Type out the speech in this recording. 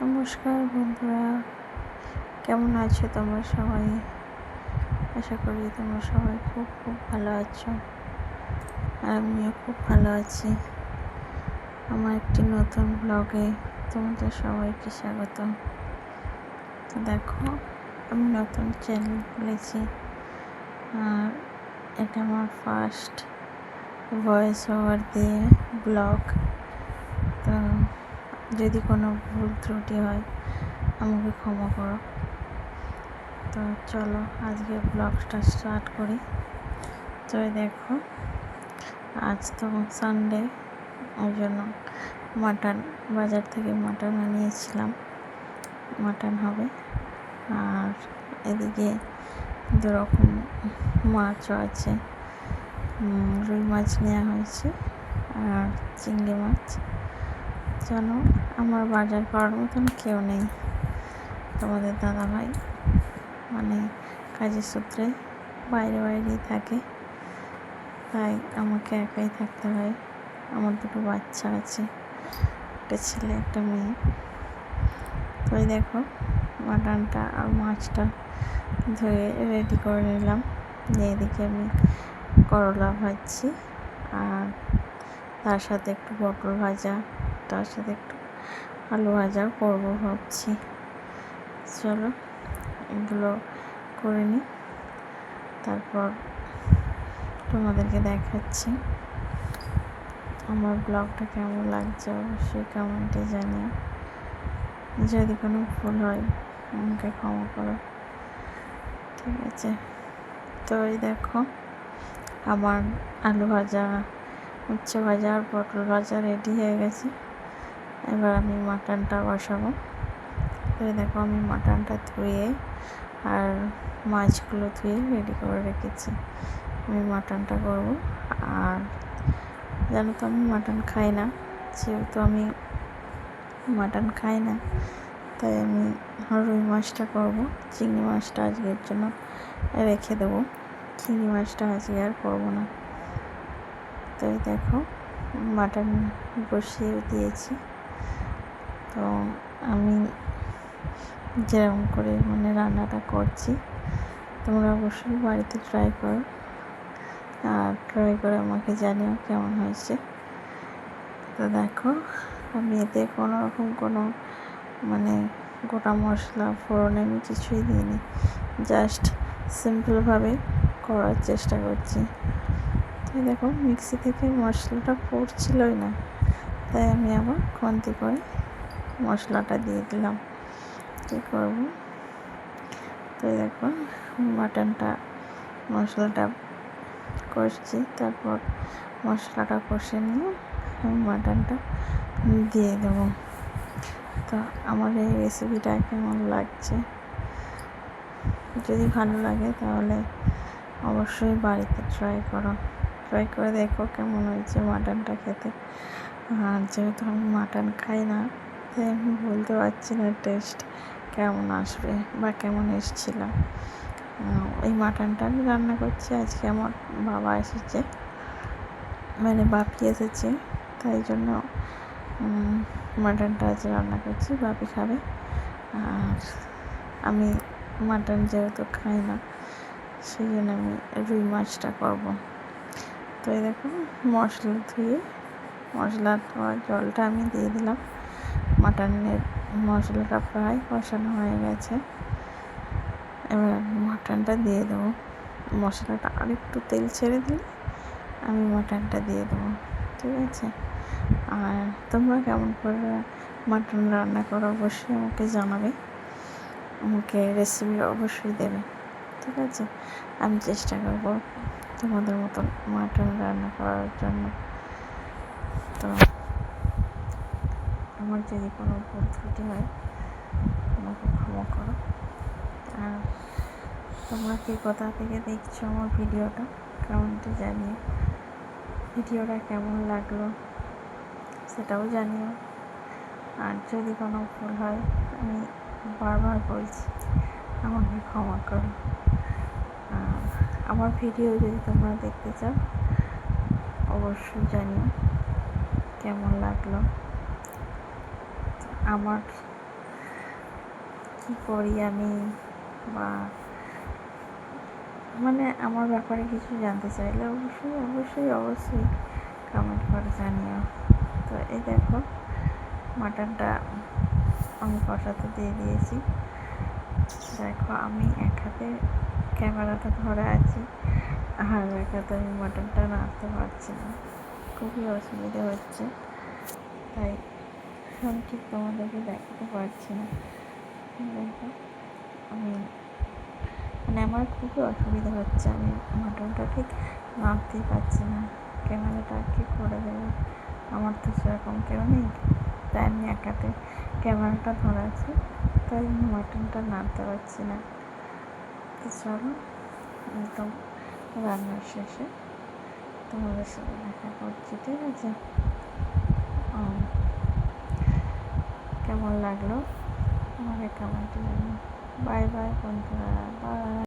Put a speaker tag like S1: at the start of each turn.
S1: নমস্কার বন্ধুরা, কেমন আছো তোমরা সবাই? আশা করি তোমরা সবাই খুব ভালো আছো। আর আমিও খুব ভালো আছি। আমার একটি নতুন ব্লগে তোমাদের সবাইকে স্বাগত। তো দেখো, আমি নতুন চ্যানেল খুলেছি আর এটা আমার ফার্স্ট ভয়েস ওভার দিয়ে ব্লগ। তো যদি কোনো ভুল ত্রুটি হয় আমাকে ক্ষমা করো। তো চলো আজকে ব্লগটা স্টার্ট করি। তো দেখো, আজ তো সানডে, ওই জন্য বাজার থেকে মাটন আনিয়েছিলাম। মাটন হবে, আর এদিকে দুরকম মাছও আছে। রুই মাছ নেওয়া হয়েছে আর চিংড়ি মাছ। জানো, আমার বাজার করার মতন কেউ নেই। তোমাদের দাদাভাই কাজের সূত্রে বাইরেই থাকে, তাই আমাকে একাই থাকতে হয়। আমার দুটো বাচ্চা আছে, একটা ছেলে একটা মেয়ে। তো দেখো, মাটনটা আর মাছটা ধুয়ে রেডি করে নিলাম। এদিকে আমি করলা ভাজছি আর তার সাথে একটু পটল ভাজা, তার সাথে একটু আলু ভাজা করবো ভাবছি। চলো এগুলো করে নিই, তারপর তোমাদেরকে দেখাচ্ছি। আমার ব্লগটা কেমন লাগছে অবশ্যই কমেন্টে জানিও। যদি কোনো ভুল হয় আমাকে ক্ষমা করো, ঠিক আছে? তো এই দেখো, আমার আলু ভাজা, উচ্ছে ভাজা আর পটল ভাজা রেডি হয়ে গেছে। এবার আমি মাটনটা বসাবো। তো দেখো, আমি মাটনটা ধুয়ে আর মাছগুলো ধুয়ে রেডি করে রেখেছি। আমি মাটনটা করবো। আর জানো তো, আমি মাটন খাই না। যেহেতু আমি মাটন খাই না, তাই আমি রুই মাছটা করবো। চিংড়ি মাছটা আজকের জন্য রেখে দেবো। চিংড়ি মাছটা আজকে আর করবো না। তো দেখো, মাটন বসিয়ে দিয়েছি। তো আমি যেরকম করে রান্নাটা করছি, তোমরা অবশ্যই বাড়িতে ট্রাই করো, আর ট্রাই করে আমাকে জানিও কেমন হয়েছে। তো দেখো, আমি এতে কোনো গোটা মশলা ফোড়নে আমি কিছুই দিইনি, জাস্ট সিম্পলভাবে করার চেষ্টা করছি। তো দেখো, মিক্সি থেকে মশলাটা পড়ছিলই না, তাই আমি আবার খন্তি করে মশলাটা দিয়ে দিলাম। কী করবো? তো দেখো, মশলাটা কষছি, তারপর মশলাটা কষে নিয়ে আমি মাটনটা দিয়ে দেবো। তো আমার এই রেসিপিটা কেমন লাগছে, যদি ভালো লাগে তাহলে অবশ্যই বাড়িতে ট্রাই করে দেখো কেমন হয়েছে মাটনটা খেতে। আর যেহেতু আমি মাটন খাই না, তাই আমি বলতে পারছি না টেস্ট কেমন আসবে বা কেমন এসেছিল। এই মাটনটা আমি রান্না করছি আজকে। আমার বাবা এসেছে, বাপি এসেছে, তাই জন্য মাটনটা আজ রান্না করছি। বাপি খাবে, আর আমি মাটন যেহেতু খাই না, সেই জন্য আমি রুই মাছটা করবো। তো এই দেখো, মশলা ধুয়ে জলটা আমি দিয়ে দিলাম। মাটনের মশলাটা প্রায় কষানো হয়ে গেছে। এবার আমি মাটনটা দিয়ে দেবো। মশলাটা আর একটু তেল ছেড়ে দিলে আমি মাটনটা দিয়ে দেবো, ঠিক আছে? আর তোমরা কেমন করে মাটন রান্না করো অবশ্যই আমাকে জানাবে, আমাকে রেসিপি অবশ্যই দেবে, ঠিক আছে? আমি চেষ্টা করবো তোমাদের মতন মাটন রান্না করার জন্য। তো আমার যদি কোনো ভুল ত্রুটি হয় আমাকে ক্ষমা করো। আর তোমরা কি কোথা থেকে দেখছো আমার ভিডিওটা কমেন্টে জানিও। ভিডিওটা কেমন লাগলো সেটাও জানিও। আর যদি কোনো ভুল হয়, আমি বারবার বলছি আমাকে ক্ষমা করো। আর আমার ভিডিও যদি তোমরা দেখতে চাও অবশ্যই জানিও কেমন লাগলো। আমার কী করি আমি, বা মানে আমার ব্যাপারে কিছু জানতে চাইলে অবশ্যই অবশ্যই অবশ্যই কমেন্ট করে জানিও। তো এই দেখো মাটনটা আমি কষাতে দিয়ে দিয়েছি। দেখো আমি এক হাতে ক্যামেরাটা ধরে আছি, আর এক হাতে আমি মাটনটা নাড়তে পারছি না, খুবই অসুবিধা হচ্ছে, তাই আমি ঠিক তোমাদেরকে দেখাতে পারছি না। দেখো আমি মানে আমার খুবই অসুবিধা হচ্ছে, আমি মাটনটা ঠিক নাড়তেই পারছি না। ক্যামেরাটা কে করে দেবে, আমার তো সেরকম কেউ নেই, তাই আমি এক হাতে ক্যামেরাটা ধরে আছি, তাই আমি মাটনটা নাড়তে পারছি না। তো চলো একদম রান্নার শেষে তোমাদের সাথে দেখা করছি, ঠিক আছে? কেমন লাগলো আমাকে কমেন্টে জানিও। বাই বাই বন্ধুরা, বাই।